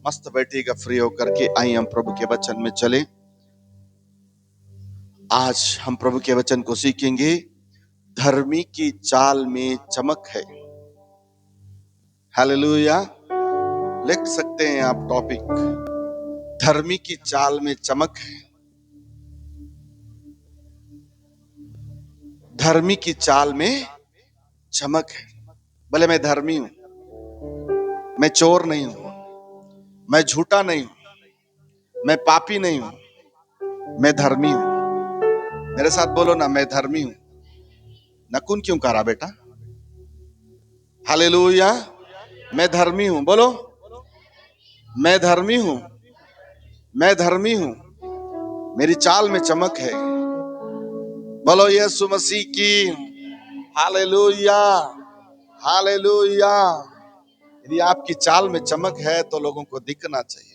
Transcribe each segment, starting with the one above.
मस्त बैठिएगा फ्री होकर के। आइए हम प्रभु के वचन में चले। आज हम प्रभु के वचन को सीखेंगे। धर्मी की चाल में चमक है। हालेलुया। लिख सकते हैं आप टॉपिक, धर्मी की चाल में चमक है। धर्मी की चाल में चमक है। भले मैं धर्मी हूं, मैं चोर नहीं हूं, मैं झूठा नहीं हूं, मैं पापी नहीं हूं, मैं धर्मी हूं। मेरे साथ बोलो ना, मैं धर्मी हूं। नकुन क्यों करा बेटा? हालेलुया। मैं धर्मी हूं, बोलो मैं धर्मी हूं, मैं धर्मी हूं। मेरी चाल में चमक है। बोलो यीशु मसीह की। Hallelujah, hallelujah. यदि आपकी चाल में चमक है तो लोगों को दिखना चाहिए।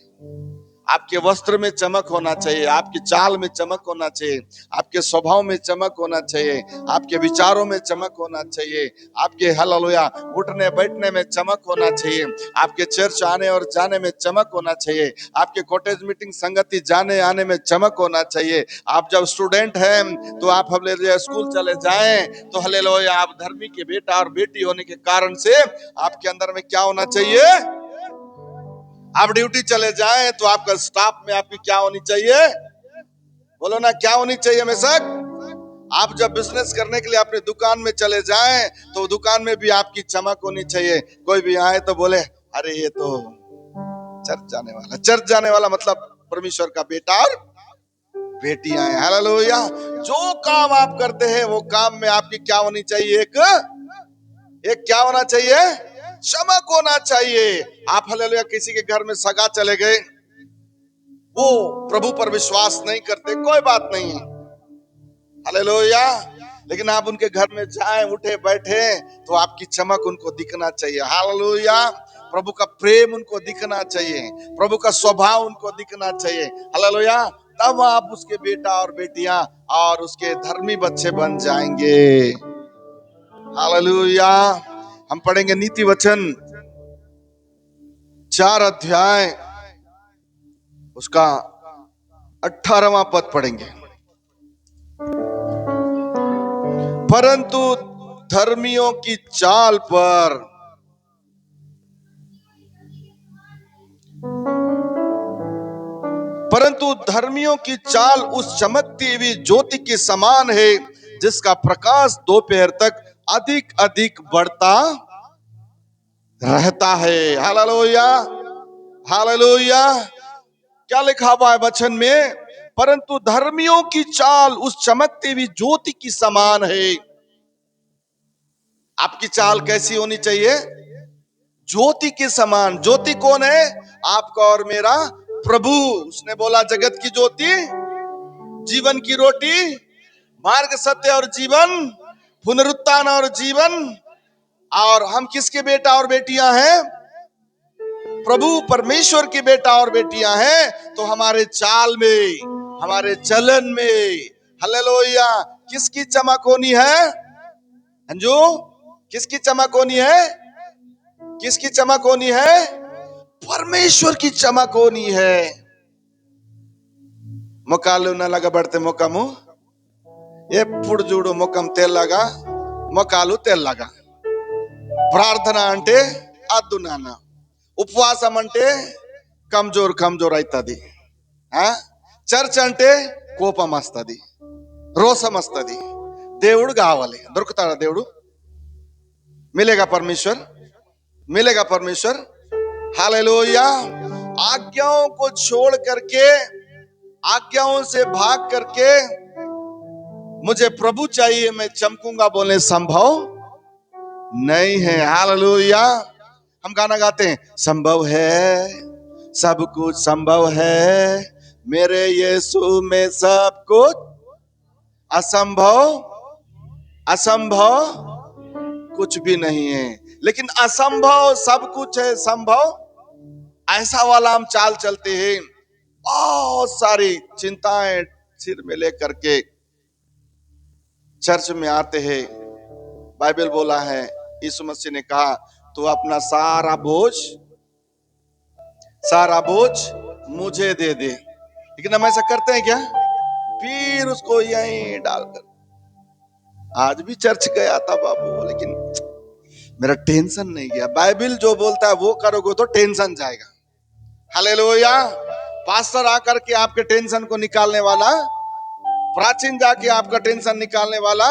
आपके वस्त्र में चमक होना चाहिए, आपकी चाल में चमक होना चाहिए, आपके स्वभाव में चमक होना चाहिए, आपके विचारों में चमक होना चाहिए, आपके हालेलुया उठने बैठने में चमक होना चाहिए, आपके चर्च आने और जाने में चमक होना चाहिए, आपके कॉटेज मीटिंग संगति जाने आने में चमक होना चाहिए। आप जब स्टूडेंट हैं तो आप हालेलुया स्कूल चले जाएं तो हालेलुया आप धर्मी के बेटा और बेटी होने के कारण से आपके अंदर में क्या होना चाहिए? आप ड्यूटी चले जाएं तो आपका स्टाफ में आपकी क्या होनी चाहिए? बोलो ना, क्या होनी चाहिए मेसक? आप जब बिजनेस करने के लिए अपने दुकान में चले जाएं तो दुकान में भी आपकी चमक होनी चाहिए। कोई भी आए तो बोले अरे ये तो चर्च जाने वाला। चर्च जाने वाला मतलब परमेश्वर का बेटा और बेटियां हैं। हालेलुया। जो काम आप करते हैं वो काम में आपकी क्या होनी चाहिए? एक क्या होना चाहिए? चमक होना चाहिए। आप हालेलुया किसी के घर में सगा चले गए, वो प्रभु पर विश्वास नहीं करते, कोई बात नहीं है, हालेलुया। लेकिन आप उनके घर में जाएं, उठे बैठे तो आपकी चमक उनको दिखना चाहिए। हालेलुया। प्रभु का प्रेम उनको दिखना चाहिए, प्रभु का स्वभाव उनको दिखना चाहिए। हालेलुया। तब आप उसके बेटा और बेटियां और उसके धर्मी बच्चे बन जाएंगे। हालेलुया। हम पढ़ेंगे नीति वचन 4 अध्याय, उसका 18वां पद पढ़ेंगे। परंतु धर्मियों की चाल पर परंतु धर्मियों की चाल उस चमकती हुई ज्योति के समान है जिसका प्रकाश दोपहर तक अधिक अधिक बढ़ता रहता है। Hallelujah, hallelujah. क्या लिखा हुआ है वचन में? परंतु धर्मियों की चाल उस चमकती हुई ज्योति की समान है। आपकी चाल कैसी होनी चाहिए? ज्योति के समान। ज्योति कौन है? आपका और मेरा प्रभु। उसने बोला जगत की ज्योति, जीवन की रोटी, मार्ग सत्य और जीवन, पुनरुत्थान और जीवन। और हम किसके बेटा और बेटियां हैं? प्रभु परमेश्वर की बेटा और बेटियां हैं। तो हमारे चाल में, हमारे चलन में हालेलुया किसकी चमक होनी है? अंजू, किसकी चमक होनी है? किसकी चमक होनी है? परमेश्वर की चमक होनी है। मोकालू न लगा बढ़ते मोकमु ఎప్పుడు చూడు ముఖం తెల్లగా మొకాలు తెల్లగా. ప్రార్థన అంటే అద్దు నాన్న, ఉపవాసం అంటే కమ్జోర్ కమ్జోర్ అవుతుంది, చర్చ్ అంటే కోపం వస్తుంది, రోసం వస్తుంది. దేవుడు కావాలి. దొరుకుతాడా దేవుడు? मिलेगा परमेश्वर, मिलेगा परमेश्वर। हालेलुया। आज्ञाओं को छोड़ करके, आज्ञाओं से भाग करके मुझे प्रभु चाहिए मैं चमकूंगा बोले संभव नहीं है। हालेलुया। हम गाना गाते हैं, संभव है, सब कुछ संभव है, मेरे यीशु में सब कुछ असंभव, असंभव कुछ भी नहीं है। लेकिन असंभव सब कुछ है संभव, ऐसा वाला हम चाल चलते हैं। बहुत सारी चिंताएं सिर में लेकर के चर्च में आते हैं। बाइबल बोला है, यीशु मसीह ने कहा तू अपना सारा बोझ, सारा बोझ मुझे दे दे। लेकिन हम ऐसा करते हैं क्या? फिर उसको यहीं डालकर, आज भी चर्च गया था बाबू, लेकिन मेरा टेंशन नहीं गया। बाइबल जो बोलता है वो करोगे तो टेंशन जाएगा। हालेलुया। पास्टर आकर के आपके टेंशन को निकालने वाला, प्राचीन जाके आपका टेंशन निकालने वाला,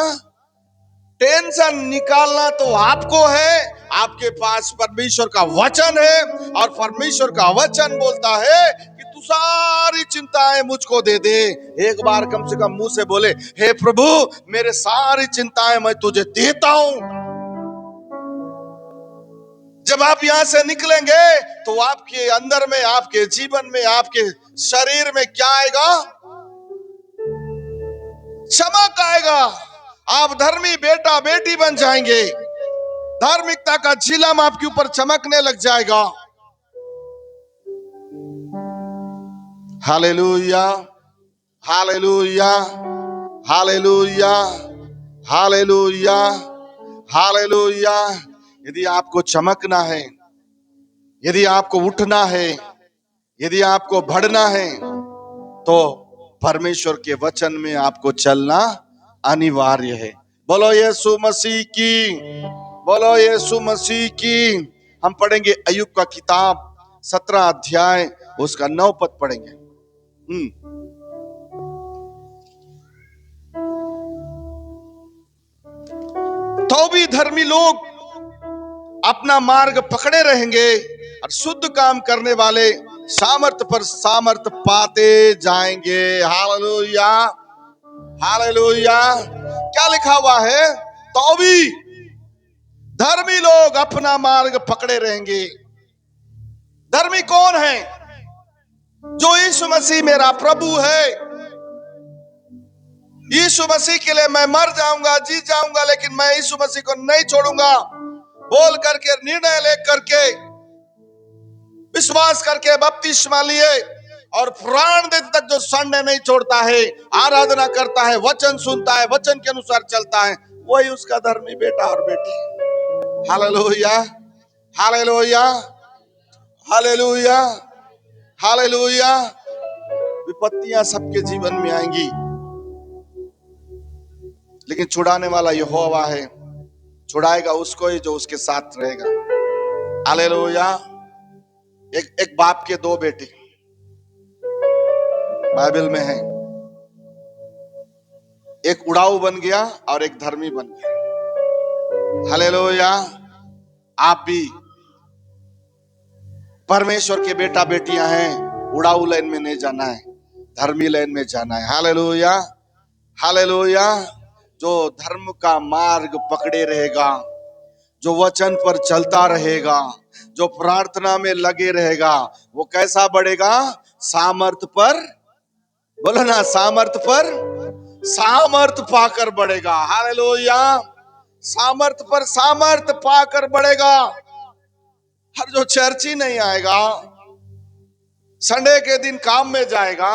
टेंशन निकालना तो आपको है। आपके पास परमेश्वर का वचन है, और परमेश्वर का वचन बोलता है कि तू सारी चिंताएं मुझको दे दे। एक बार कम से कम मुंह से बोले, हे प्रभु मेरे सारी चिंताएं मैं तुझे देता हूं। जब आप यहां से निकलेंगे तो आपके अंदर में, आपके जीवन में, आपके शरीर में क्या आएगा? चमक आएगा। आप धर्मी बेटा बेटी बन जाएंगे। धार्मिकता का झिलम आपके ऊपर चमकने लग जाएगा। Hallelujah, hallelujah, hallelujah, hallelujah, hallelujah. यदि आपको चमकना है, यदि आपको उठना है, यदि आपको बढ़ना है, तो परमेश्वर के वचन में आपको चलना अनिवार्य है। बोलो यीशु मसीह की, बोलो यीशु मसीह की। हम पढ़ेंगे अय्यूब का किताब 17 अध्याय, उसका 9 पद पढ़ेंगे। तो भी धर्मी लोग अपना मार्ग पकड़े रहेंगे, और शुद्ध काम करने वाले सामर्थ पर सामर्थ पाते जाएंगे। Hallelujah, hallelujah. क्या लिखा हुआ है? तो भी धर्मी लोग अपना मार्ग पकड़े रहेंगे। धर्मी कौन है? जो यीशु मसीह मेरा प्रभु है। यीशु मसीह के लिए मैं मर जाऊंगा, जी जाऊंगा, लेकिन मैं यीशु मसीह को नहीं छोड़ूंगा बोल करके, निर्णय लेकर के, विश्वास करके बपतिस्मा लिए और प्राण देने तक जो संडे नहीं छोड़ता है, आराधना करता है, वचन सुनता है, वचन के अनुसार चलता है, वही उसका धर्मी बेटा और बेटी। Hallelujah, hallelujah, hallelujah, hallelujah. विपत्तियां सबके जीवन में आएंगी, लेकिन छुड़ाने वाला यहोवा है। छुड़ाएगा उसको ही जो उसके साथ रहेगा। हालेलुया। एक बाप के 2 बेटे बाइबल में है। एक उड़ाऊ बन गया और एक धर्मी बन गया। हालेलुया। आप भी परमेश्वर के बेटा बेटियां हैं। उड़ाऊ लाइन में नहीं जाना है, धर्मी लाइन में जाना है। Hallelujah, hallelujah. जो धर्म का मार्ग पकड़े रहेगा, जो वचन पर चलता रहेगा, जो प्रार्थना में लगे रहेगा, वो कैसा बढ़ेगा? सामर्थ पर, बोलो ना, सामर्थ पर सामर्थ पाकर बढ़ेगा। हालेलुया। सामर्थ पर सामर्थ पाकर बढ़ेगा। हर जो चर्च ही नहीं आएगा, संडे के दिन काम में जाएगा,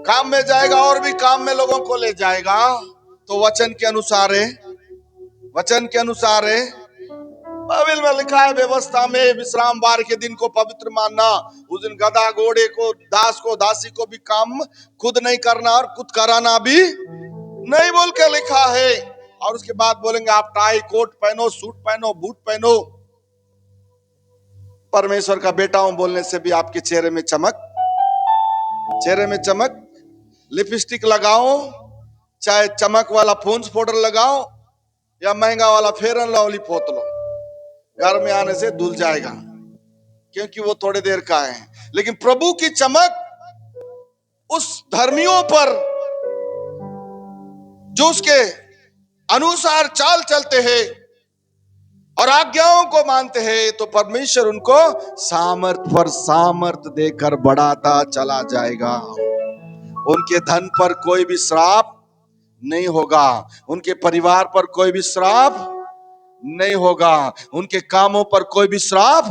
काम में जाएगा और भी काम में लोगों को ले जाएगा, तो वचन के अनुसार है, वचन के अनुसार है। बाइबल में लिखा है, व्यवस्था में विश्राम वार के दिन को पवित्र मानना, उस दिन गधा घोड़े को, दास को, दासी को भी काम खुद नहीं करना और खुद कराना भी नहीं बोल के लिखा है। और उसके बाद बोलेंगे आप टाई कोट पहनो, सूट पहनो, बूट पहनो। परमेश्वर का बेटा हूं बोलने से भी आपके चेहरे में चमक, चेहरे में चमक। लिपस्टिक लगाओ, चाहे चमक वाला पॉन्ड्स पाउडर लगाओ, या महंगा वाला फेयर एंड लवली पोत लो, घर में आने से धुल जाएगा, क्योंकि वो थोड़ी देर का है। लेकिन प्रभु की चमक उस धर्मियों पर जो उसके अनुसार चाल चलते हैं और आज्ञाओं को मानते हैं, तो परमेश्वर उनको सामर्थ पर सामर्थ देकर बढ़ाता चला जाएगा। उनके धन पर कोई भी श्राप नहीं होगा, उनके परिवार पर कोई भी श्राप नहीं होगा, उनके कामों पर कोई भी श्राप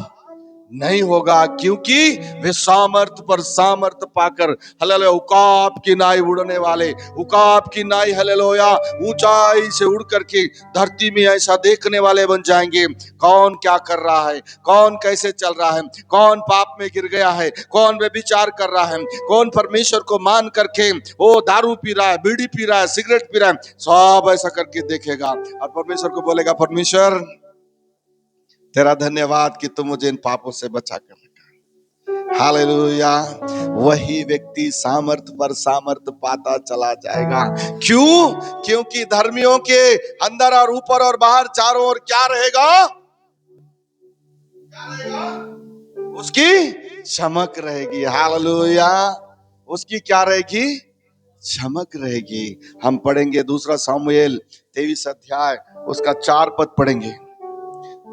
नहीं होगा, क्योंकि वे सामर्थ पर सामर्थ पाकर हालेलुया उकाब की नाई उड़ने वाले, उकाब की नाई हालेलुया ऊंचाई से उड़ करके धरती में ऐसा देखने वाले बन जाएंगे। कौन क्या कर रहा है, कौन कैसे चल रहा है, कौन पाप में गिर गया है, कौन व्यभिचार कर रहा है, कौन परमेश्वर को मान करके वो दारू पी रहा है, बीड़ी पी रहा है, सिगरेट पी रहा है, सब ऐसा करके देखेगा और परमेश्वर को बोलेगा, परमेश्वर तेरा धन्यवाद कि तुम मुझे इन पापों से बचा कर रखा। हालेलुया। वही व्यक्ति सामर्थ पर सामर्थ पाता चला जाएगा। क्यों? क्योंकि धर्मियों के अंदर और ऊपर और बाहर चारों ओर क्या रहेगा? उसकी चमक रहेगी। हालेलुया। उसकी क्या रहेगी? चमक रहेगी। हम पढ़ेंगे दूसरा सामुएल 23 अध्याय उसका 4 पद पढ़ेंगे।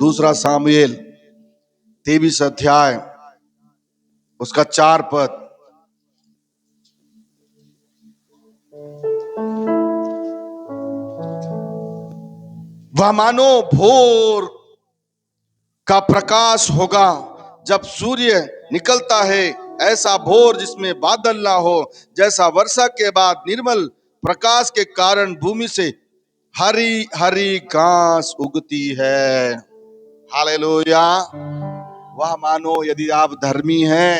दूसरा सामुएल 23 अध्याय उसका 4 पद। वह मानो भोर का प्रकाश होगा जब सूर्य निकलता है, ऐसा भोर जिसमें बादल ना हो, जैसा वर्षा के बाद निर्मल प्रकाश के कारण भूमि से हरी हरी घास उगती है। हालेलुया। वह मानो यदि आप धर्मी हैं,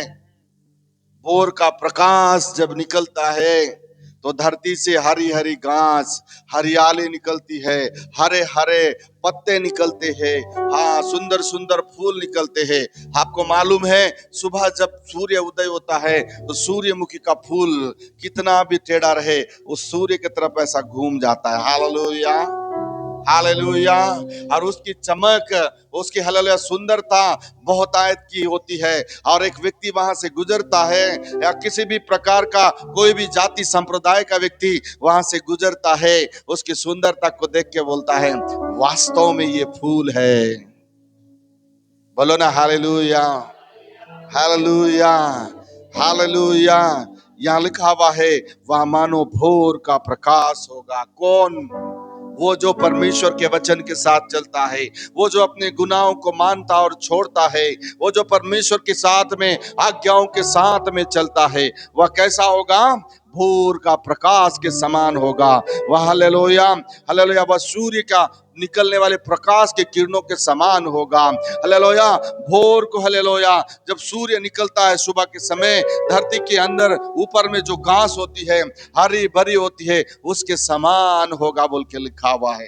भोर का प्रकाश जब निकलता है तो धरती से हरी हरी घास, हरियाली निकलती है, हरे हरे पत्ते निकलते हैं, हाँ सुंदर सुंदर फूल निकलते हैं। आपको मालूम है सुबह जब सूर्य उदय होता है तो सूर्यमुखी का फूल कितना भी टेढ़ा रहे उस सूर्य की तरफ ऐसा घूम जाता है। Hallelujah, hallelujah. और उसकी चमक, उसकी हालेलुया सुंदरता बहुत आयत की होती है। और एक व्यक्ति वहां से गुजरता है या किसी भी प्रकार का कोई भी जाति संप्रदाय का व्यक्ति वहां से गुजरता है, उसकी सुंदरता को देख के बोलता है वास्तव में ये फूल है। बोलो ना हालेलुया, हालेलुया, हालेलुया। यहाँ लिखा हुआ है वह मानो भोर का प्रकाश होगा। कौन? वो जो परमेश्वर के वचन के साथ चलता है, वो जो अपने गुनाहों को मानता और छोड़ता है, वो जो परमेश्वर के साथ में आज्ञाओं के साथ में चलता है, वह कैसा होगा? भोर का प्रकाश के समान होगा। वह हालेलुया, हालेलुया वह सूर्य का निकलने वाले प्रकाश के किरणों के समान होगा। हालेलुया। भोर को हालेलुया जब सूर्य निकलता है सुबह के समय, धरती के अंदर ऊपर में जो घास होती है हरी भरी होती है उसके समान होगा बोल के लिखा हुआ है।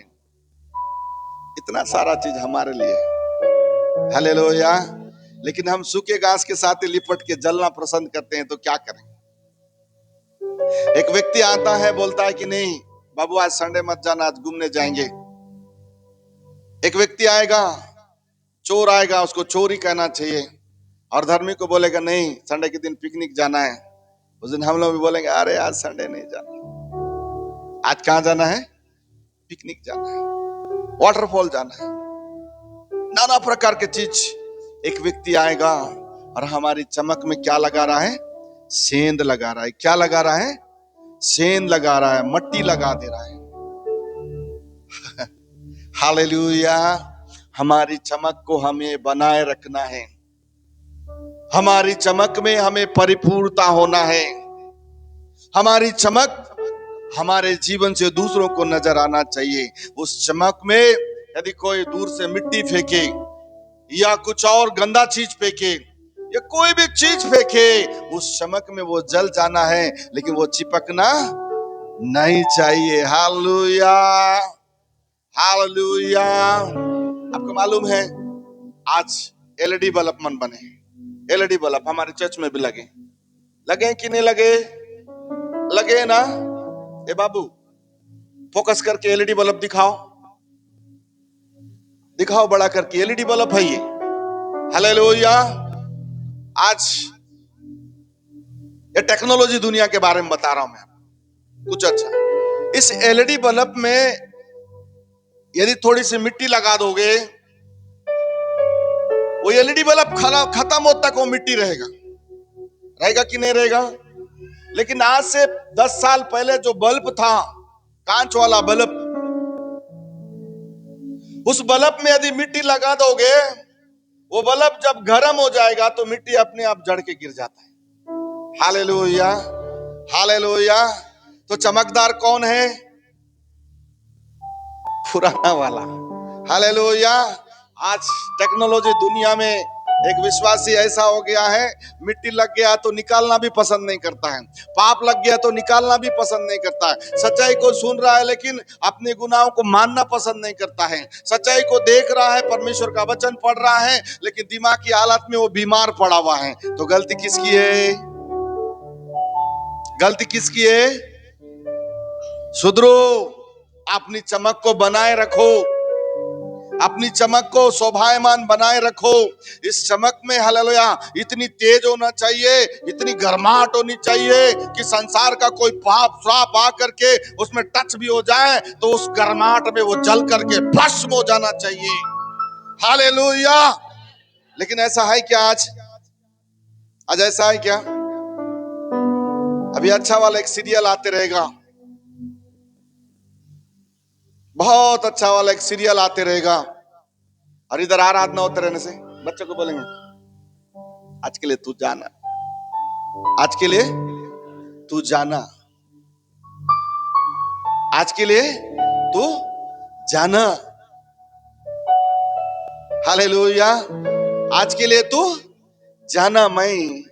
इतना सारा चीज हमारे लिए, हालेलुया। लेकिन हम सूखे घास के साथ ही लिपट के जलना पसंद करते हैं, तो क्या करें? एक व्यक्ति आता है बोलता है कि नहीं बाबू आज संडे मत जाना, आज घूमने जाएंगे। एक व्यक्ति आएगा, चोर आएगा, उसको चोरी कहना चाहिए, और धर्मी को बोलेगा नहीं संडे के दिन पिकनिक जाना है। उस दिन हम लोग भी बोलेंगे अरे आज संडे नहीं जाना, आज कहां जाना है? पिकनिक जाना है, वाटरफॉल जाना है, नाना प्रकार के चीज। एक व्यक्ति आएगा और हमारी चमक में क्या लगा रहा है? सेंध लगा रहा है। क्या लगा रहा है? सेंध लगा रहा है, मट्टी लगा दे रहा है। हालेलुया। हमारी चमक को हमें बनाए रखना है, हमारी चमक में हमें परिपूर्णता होना है। हमारी चमक हमारे जीवन से दूसरों को नजर आना चाहिए। उस चमक में यदि कोई दूर से मिट्टी फेंके या कुछ और गंदा चीज फेंके या कोई भी चीज फेंके, उस चमक में वो जल जाना है, लेकिन वो चिपकना नहीं चाहिए। Hallelujah, hallelujah. आपको मालूम है आज एलईडी बल्ब मन बने। एलईडी बल्ब हमारे चर्च में भी लगे, लगे कि नहीं लगे? लगे ना? ए बाबू फोकस करके एलईडी बल्ब दिखाओ, दिखाओ बड़ा करके, एलईडी बल्ब है ये। हालेलुया। आज ये टेक्नोलॉजी दुनिया के बारे में बता रहा हूं मैं कुछ अच्छा। इस एलईडी बल्ब में यदि थोड़ी सी मिट्टी लगा दोगे, वो एलईडी बल्ब खत्म होता तक वो मिट्टी रहेगा, रहेगा कि नहीं रहेगा? लेकिन आज से 10 साल पहले जो बल्ब था, कांच वाला बल्ब, उस बल्ब में यदि मिट्टी लगा दोगे वो बल्ब जब गर्म हो जाएगा तो मिट्टी अपने आप जड़ के गिर जाता है। Hallelujah, hallelujah. तो चमकदार कौन है? पुराना वाला। हालेलुया। आज टेक्नोलॉजी दुनिया में एक विश्वासी ऐसा हो गया है, मिट्टी लग गया तो निकालना भी पसंद नहीं करता है, पाप लग गया तो निकालना भी पसंद नहीं करता है, सच्चाई को सुन रहा है लेकिन अपने गुनाहों को मानना पसंद नहीं करता है, सच्चाई को देख रहा है, परमेश्वर का वचन पढ़ रहा है, लेकिन दिमाग की हालत में वो बीमार पड़ा हुआ है। तो गलती किसकी है? गलती किसकी है? सुधरो, अपनी चमक को बनाए रखो, अपनी चमक को शोभायमान बनाए रखो। इस चमक में हालेलुया इतनी तेज होना चाहिए, इतनी गर्माहट होनी चाहिए कि संसार का कोई पाप श्राप आकर के उसमें टच भी हो जाए तो उस गर्माहट में वो जल करके भस्म हो जाना चाहिए। हालेलुया। लेकिन ऐसा है क्या आज? आज ऐसा है क्या? अभी अच्छा वाला एक सीरियल आते रहेगा, बहुत अच्छा वाला एक सीरियल आते रहेगा, और इधर आराधना होते रहने से बच्चों को बोलेंगे आज के लिए तू जाना, आज के लिए तू जाना, आज के लिए तू जाना। हालेलुया। आज के लिए तू जाना। मैं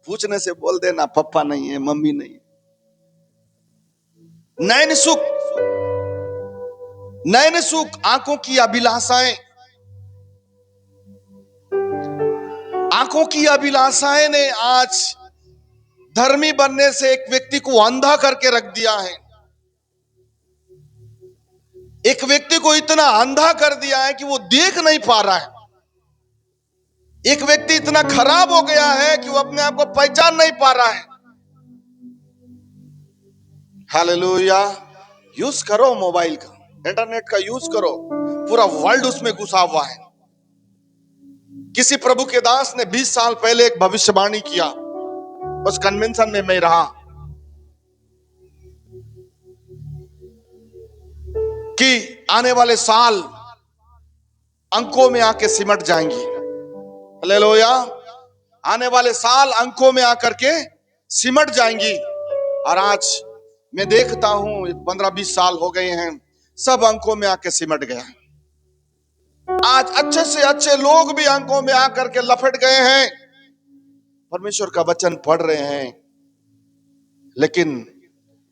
पूछने से बोल देना पप्पा नहीं है, मम्मी नहीं है। नैन सुख, नैन सुख, आंखों की अभिलाषाएं, आंखों की अभिलाषाएं ने आज धर्मी बनने से एक व्यक्ति को अंधा करके रख दिया है। एक व्यक्ति को इतना अंधा कर दिया है कि वो देख नहीं पा रहा है। एक व्यक्ति इतना खराब हो गया है कि वो अपने आप को पहचान नहीं पा रहा है। हालेलुया। यूज करो मोबाइल का, इंटरनेट का यूज करो, पूरा वर्ल्ड उसमें घुसा हुआ है। किसी प्रभु के दास ने 20 साल पहले एक भविष्यवाणी किया, उस कन्वेंशन में मैं रहा, कि आने वाले साल अंकों में आके सिमट जाएंगी। हालेलुया। आने वाले साल अंकों में आकर के सिमट जाएंगी। और आज मैं देखता हूं 15-20 साल हो गए हैं, सब अंकों में आके सिमट गया है। आज अच्छे से अच्छे लोग भी अंकों में आकर के लपट गए हैं, परमेश्वर का वचन पढ़ रहे हैं, लेकिन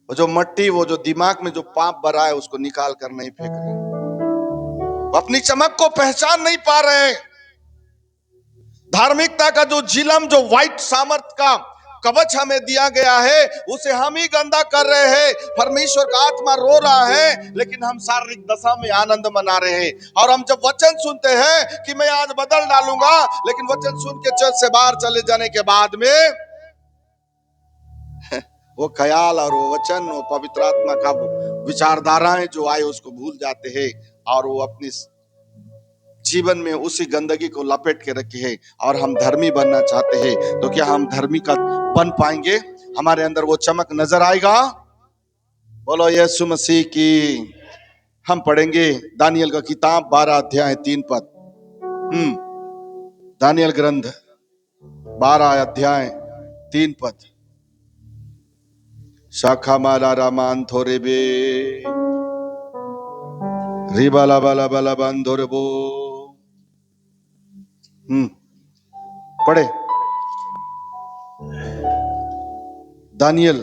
वो जो मट्टी, वो जो दिमाग में जो पाप भरा है उसको निकाल कर नहीं फेंक रहे, वो अपनी चमक को पहचान नहीं पा रहे हैं। धार्मिकता का जो जिलम, जो व्हाइट सामर्थ का कवच हमें दिया गया है, उसे हम ही गंदा कर रहे हैं। परमेश्वर का आत्मा रो रहा है, लेकिन हम शारीरिक दशा में आनंद मना रहे हैं। और हम जब वचन सुनते हैं कि मैं आज बदल डालूंगा, लेकिन वचन सुन के चर्च से बाहर चले जाने के बाद में वो ख्याल और वो वचन, वो पवित्र आत्मा का विचारधाराएं जो आए उसको भूल जाते हैं, और वो अपनी जीवन में उसी गंदगी को लपेट के रखे हैं। और हम धर्मी बनना चाहते हैं, तो क्या हम धर्मी का बन पाएंगे? हमारे अंदर वो चमक नजर आएगा? बोलो यीशु मसीह की। हम पढ़ेंगे दानियल का किताब 12 अध्याय 3 पद। दानियल ग्रंथ 12 अध्याय 3 पद। शाखा माला रामान थोरे बे रिबाला बाला बाला बंधोरे बो। पढ़े दानियल।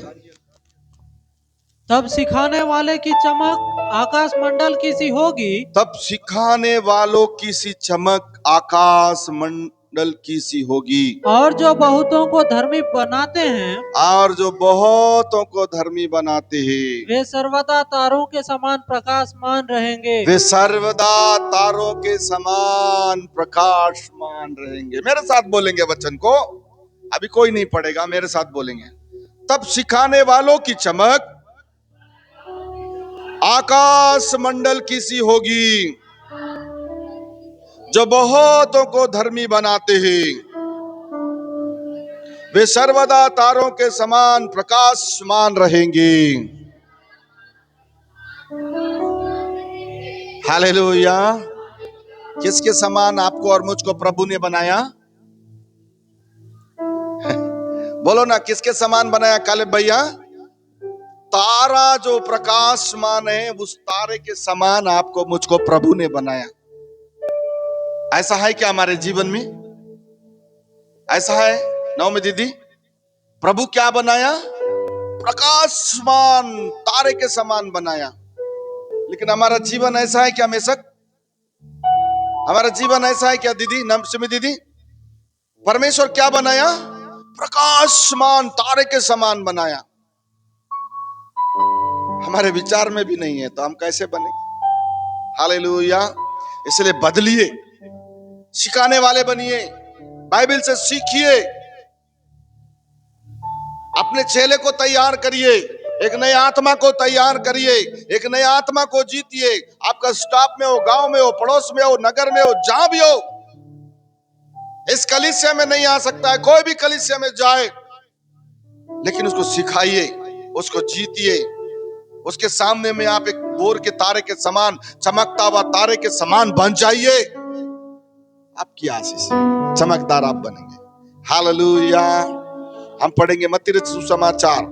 तब सिखाने वाले की चमक आकाश मंडल की सी होगी, तब सिखाने वालों की सी चमक आकाश मंडल की सी होगी, और जो बहुतों को धर्मी बनाते हैं, और जो बहुतों को धर्मी बनाते हैं, वे सर्वदा तारों के समान प्रकाशमान रहेंगे। वे सर्वदा तारों के समान प्रकाशमान रहेंगे। मेरे साथ बोलेंगे वचन को, अभी कोई नहीं पढ़ेगा, मेरे साथ बोलेंगे। तब सिखाने वालों की चमक आकाश मंडल की सी होगी, जो बहुतों को धर्मी बनाते हैं, वे सर्वदा तारों के समान प्रकाशमान रहेंगे। हालेलुया। किसके समान आपको और मुझको प्रभु ने बनाया? बोलो ना, किसके समान बनाया काले भैया? तारा जो प्रकाशमान है, उस तारे के समान आपको मुझको प्रभु ने बनाया। ऐसा है क्या हमारे जीवन में? ऐसा है नवमी दीदी? प्रभु क्या बनाया? प्रकाशमान तारे के समान बनाया। लेकिन हमारा जीवन ऐसा है क्या हमेशा? हमारा जीवन ऐसा है क्या दीदी, नमस्ते दीदी? परमेश्वर क्या बनाया? प्रकाशमान तारे के समान बनाया। हमारे विचार में भी नहीं है तो हम कैसे बने? हालेलुया। इसलिए बदलिए, सिखाने वाले बनिए, बाइबल से सीखिए, अपने चेले को तैयार करिए, एक नई आत्मा को तैयार करिए, एक नई आत्मा को जीतिए। आपका स्टाफ में हो, गांव में हो, पड़ोस में हो, नगर में हो, जहां भी हो, इस कलीसिया में नहीं आ सकता है, कोई भी कलीसिया में जाए, लेकिन उसको सिखाइए, उसको जीतिए। उसके सामने में आप एक भोर के तारे के समान, चमकता हुआ तारे के समान बन जाइए। आपकी आशीष चमकदार आप बनेंगे। हालेलुया। हम पढ़ेंगे मत्ती रचित सुसमाचार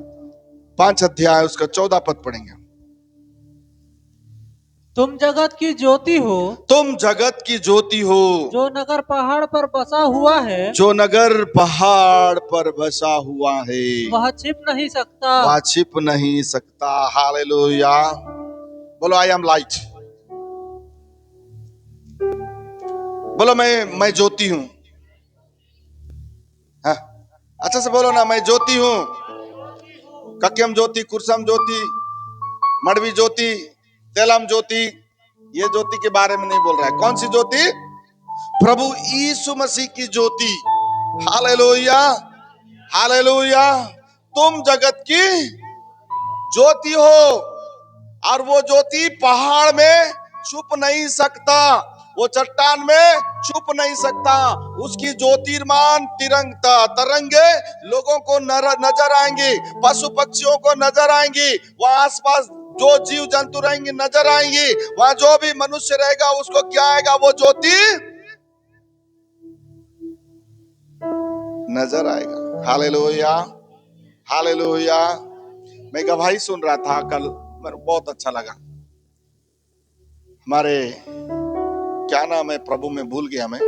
5 अध्याय उसका 14 पद पढ़ेंगे। तुम जगत की ज्योति हो, तुम जगत की ज्योति हो, जो नगर पहाड़ पर बसा हुआ है, जो नगर पहाड़ पर बसा हुआ है, वह छिप नहीं सकता। वह छिप नहीं सकता। हालेलुया। बोलो आई एम लाइट। बोलो मैं ज्योति हूं। हाँ? अच्छा से बोलो ना, मैं ज्योति हूं। कक्यम ज्योति, कुरसम ज्योति, मड़वी ज्योति, तेलम ज्योति, ये ज्योति के बारे में नहीं बोल रहा है। कौन सी ज्योति? प्रभु यीशु मसीह की ज्योति। Hallelujah, hallelujah. तुम जगत की ज्योति हो, और वो ज्योति पहाड़ में छुप नहीं सकता, वो चट्टान में छुप नहीं सकता। उसकी ज्योतिर्मान तरंगे लोगों को नजर आएंगी, पशु पक्षियों को नजर आएंगी, वहां आसपास जो जीव जंतु रहेंगे नजर आएंगी, वहां जो भी मनुष्य रहेगा उसको क्या आएगा? वो ज्योति नजर आएगा। Hallelujah, hallelujah. मैं गवाही सुन रहा था कल, मेरे बहुत अच्छा लगा। हमारे क्या नाम है प्रभु में भूल गया मैं,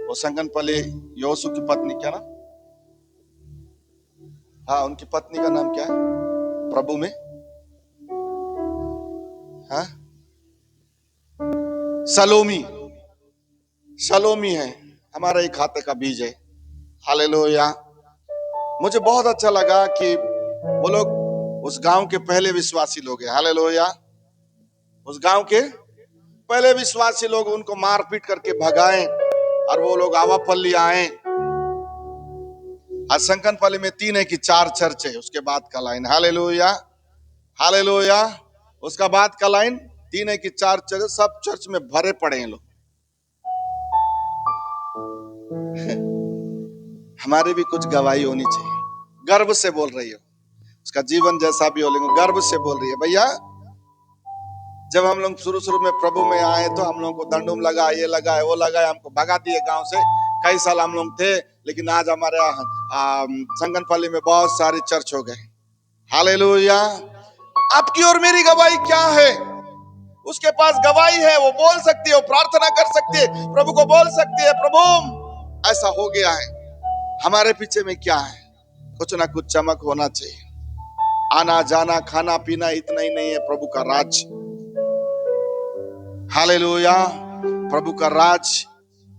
वो संगनपल्ली योसु की पत्नी, क्या नाम? हाँ, उनकी पत्नी का नाम क्या है प्रभु में? हाँ, सलोमी। सलोमी है, हमारे ही खाते का बीज है। हालेलुया। मुझे बहुत अच्छा लगा कि वो लोग उस गांव के पहले विश्वासी लोग हैं। हालेलुया। उस गांव के पहले विश्वासी लोग उनको मारपीट करके भगाए और वो लोग आवापल्ली आए। आज संकनपल्ली में 3 है कि 4 चर्च है। उसके बाद का लाइन, हालेलुया, हालेलुया। उसका बाद का लाइन 3 है कि 4 चर्च, सब चर्च में भरे पड़े हैं लोग। हमारी भी कुछ गवाही होनी चाहिए। गर्व से बोल रही हो, उसका जीवन जैसा भी हो, लेकिन गर्व से बोल रही है। भैया, जब हम लोग शुरू में प्रभु में आए तो हम लोग को दंडुम लगा, ये लगा, वो लगा, हमको भगा दिए गांव से। कई साल हम लोग थे, लेकिन आज हमारे संगनपल्ली में बहुत सारे चर्च हो गए। हालेलुया। आपकी और मेरी गवाही क्या है? उसके पास गवाही है, वो बोल सकती है, वो प्रार्थना कर सकती है, प्रभु को बोल सकती है, प्रभु ऐसा हो गया है। हमारे पीछे में क्या है? कुछ ना कुछ चमक होना चाहिए। आना जाना खाना पीना इतना ही नहीं है प्रभु का राज। हालेलुया। प्रभु का राज,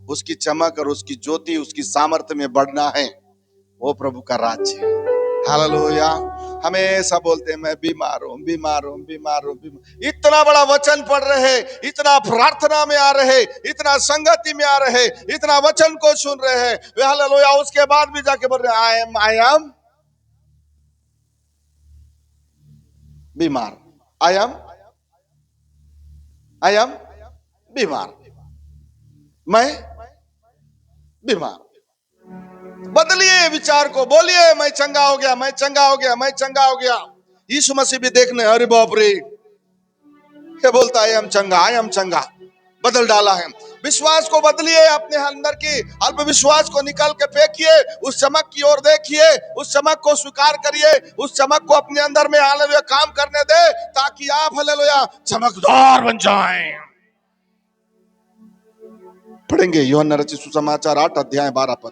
उसकी चमक और उसकी ज्योति, उसकी सामर्थ्य में बढ़ना है, वो प्रभु का राज है। हालेलुया। हमेशा बोलते हैं मैं बीमार हूं, बीमार हूं, बीमार हूं, बीमार। इतना बड़ा वचन पढ़ रहे, इतना प्रार्थना में आ रहे, इतना संगति में आ रहे, इतना वचन को सुन रहे हैं, हालेलुया। उसके बाद भी जाके बोल रहे आई एम बीमार, आई एम बीमार, मैं बीमार। बदलिए विचार को, बोलिए मैं चंगा हो गया, मैं चंगा हो गया, मैं चंगा हो गया। यीशु मसीह भी देखने, अरे बाप रे, क्या बोलता है? हम चंगा, आई एम चंगा, बदल डाला है। विश्वास को बदलिए, अपने अंदर की अल्प विश्वास को निकाल के फेंकिए, उस चमक की ओर देखिए, उस चमक को स्वीकार करिए, उस चमक को अपने अंदर में हालेलुया काम करने दे, ताकि आप हालेलुया चमकदार बन जाएं। पढ़ेंगे यूहन्ना रचित सुसमाचार 8 अध्याय 12 पद।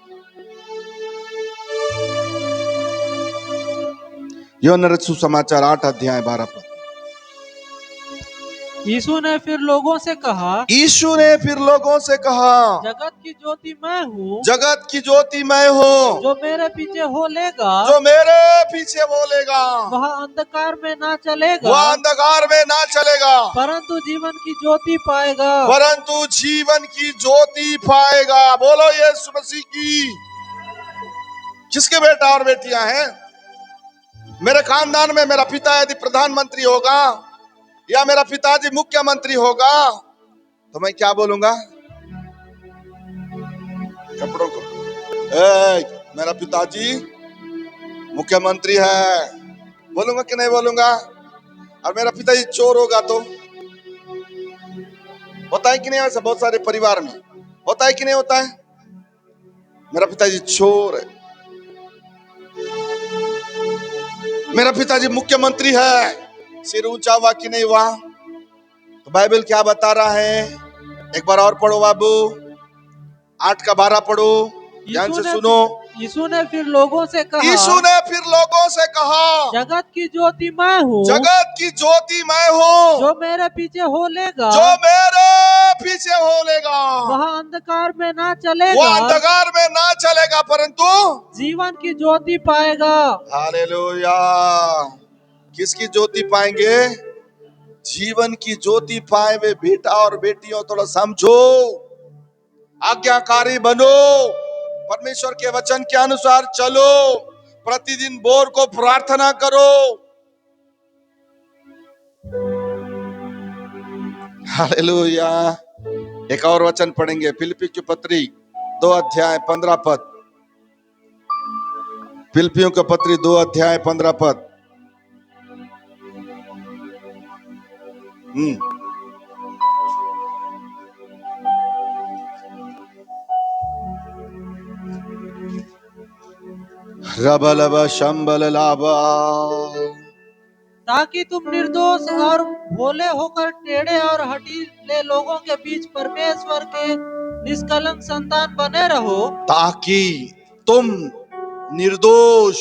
यूहन्ना रचित सुसमाचार 8 अध्याय 12 पद। यीशु ने फिर लोगों से कहा, यीशु ने फिर लोगों से कहा, जगत की ज्योति मैं हूँ, जगत की ज्योति मैं हूँ, जो मेरे पीछे हो लेगा, जो मेरे पीछे बोलेगा वह अंधकार में ना चलेगा, वह अंधकार में ना चलेगा, परंतु जीवन की ज्योति पाएगा। परंतु जीवन की ज्योति पाएगा। बोलो यीशु मसीह की। किसके बेटा और बेटियां हैं? मेरे खानदान में मेरा पिता यदि प्रधानमंत्री होगा या मेरा पिताजी मुख्यमंत्री होगा तो मैं क्या बोलूंगा? कपड़ों को, मेरा पिताजी मुख्यमंत्री है, बोलूंगा कि नहीं बोलूंगा? और मेरा पिताजी चोर होगा तो? होता है कि नहीं? ऐसा बहुत सारे परिवार में होता है कि नहीं होता है? मेरा पिताजी चोर है, मेरा पिताजी मुख्यमंत्री है, सिर ऊंचा हुआ कि नहीं हुआ? तो बाइबल क्या बता रहा है? एक बार और पढ़ो बाबू, 8 का 12 पढ़ो, ध्यान से सुनो। यीशु ने फिर लोगों से कहा, यीशु ने फिर लोगों से कहा, जगत की ज्योति मैं हूँ, जगत की ज्योति मैं हूँ, जो मेरे पीछे हो लेगा, जो मेरे पीछे हो लेगा, वह अंधकार में ना चलेगा, वह अंधकार में ना चलेगा, परंतु जीवन की ज्योति पाएगा। हालेलुया। किसकी ज्योति पाएंगे? जीवन की ज्योति पाए वे बेटा और बेटियों, थोड़ा समझो, आज्ञाकारी बनो, परमेश्वर के वचन के अनुसार चलो, प्रतिदिन भोर को प्रार्थना करो। हालेलुया। एक और वचन पढ़ेंगे, फिलिप्पियों की पत्री 2 अध्याय 15 पद। फिलिप्पियों की पत्री 2 अध्याय 15 पद। रबलबा शंबल लाबा, ताकि तुम निर्दोष और भोले होकर टेढ़े और हठीले लोगों के बीच परमेश्वर के निष्कलंक संतान बने रहो। ताकि तुम निर्दोष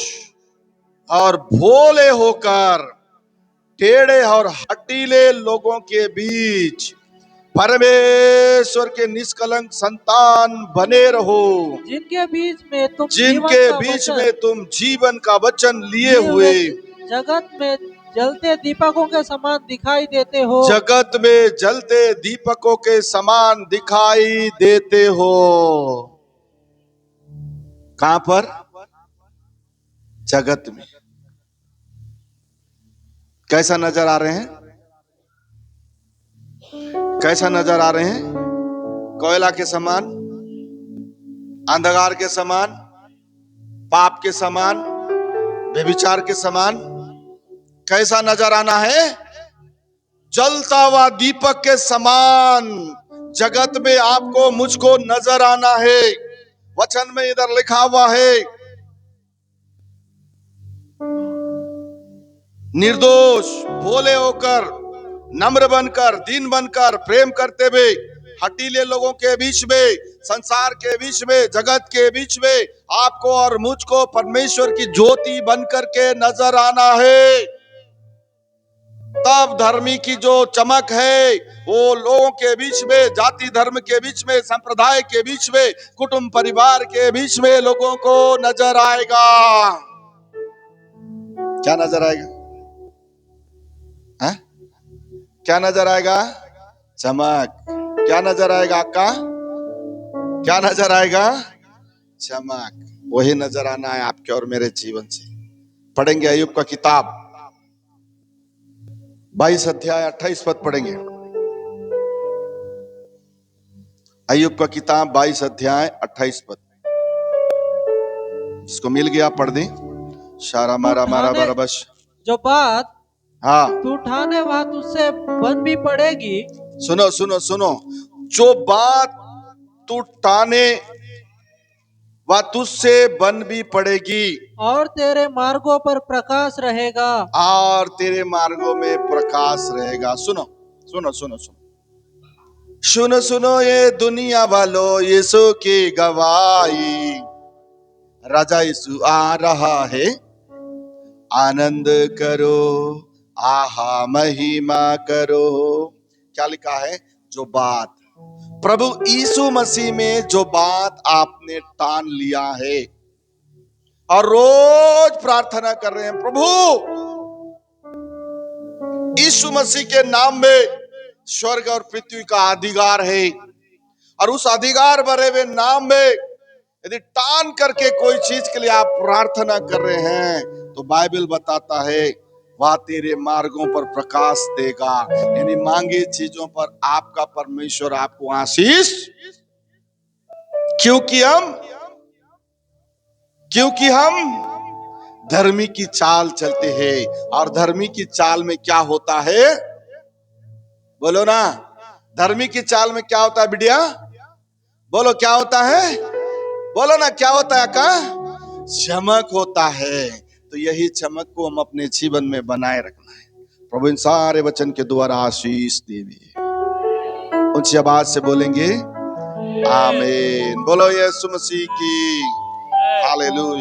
और भोले होकर टेढ़े और हठीले लोगों के बीच परमेश्वर के निष्कलंक संतान बने रहो, जिनके बीच में तुम जीवन का वचन लिए हुए जगत में जलते दीपकों के समान दिखाई देते हो, जगत में जलते दीपकों के समान दिखाई देते हो। कहां पर? जगत में। कैसा नजर आ रहे हैं? कैसा नजर आ रहे हैं? कोयला के समान, अंधकार के समान, पाप के समान, व्यभिचार के समान। कैसा नजर आना है? जलता हुआ दीपक के समान जगत में आपको मुझको नजर आना है। वचन में इधर लिखा हुआ है, निर्दोष, भोले होकर, नम्र बनकर, दीन बनकर, प्रेम करते हुए हठीले लोगों के बीच में, संसार के बीच में, जगत के बीच में आपको और मुझको परमेश्वर की ज्योति बनकर के नजर आना है। तब धर्मी की जो चमक है वो लोगों के बीच में, जाति धर्म के बीच में, संप्रदाय के बीच में, कुटुंब परिवार के बीच में लोगों को नजर आएगा। क्या नजर आएगा? है? क्या नजर आएगा? चमक। क्या नजर आएगा अक्का? क्या नजर आएगा? चमक। वही नजर आना है आपके और मेरे जीवन से। पढ़ेंगे अय्यूब का किताब 22 अध्याय 28 पद पढ़ेंगे। अय्यूब का किताब 22 अध्याय 28 पद। जिसको मिल गया पढ़ दी। शारा मारा मारा बरबश। जो बात हाँ तू उठाने वह तुझसे बन भी पड़ेगी। सुनो सुनो सुनो, जो बात तू टाने व तुझसे बन भी पड़ेगी और तेरे मार्गों पर प्रकाश रहेगा। और तेरे मार्गों में प्रकाश रहेगा। सुनो सुनो सुनो सुनो सुनो सुनो ये दुनिया वालों, यीशु की गवाही, राजा यीशु आ रहा है, आनंद करो, आहा महिमा करो। क्या लिखा है? जो बात प्रभु यीशु मसीह में जो बात आपने ठान लिया है और रोज प्रार्थना कर रहे हैं, प्रभु यीशु मसीह के नाम में स्वर्ग और पृथ्वी का अधिकार है, और उस अधिकार भरे हुए नाम में यदि टान करके कोई चीज के लिए आप प्रार्थना कर रहे हैं, तो बाइबल बताता है वह तेरे मार्गों पर प्रकाश देगा। यानी मांगे चीजों पर आपका परमेश्वर आपको आशीष, क्योंकि हम धर्मी की चाल चलते हैं। और धर्मी की चाल में क्या होता है? बोलो ना, धर्मी की चाल में क्या होता है बिटिया? बोलो क्या होता है? बोलो ना क्या होता है का? चमक होता है। तो यही चमक को हम अपने जीवन में बनाए रखना है। प्रभु इन सारे वचन के द्वारा आशीष देवे। ऊंची आवाज से बोलेंगे आमीन। बोलो यीशु मसीह की हालेलुया।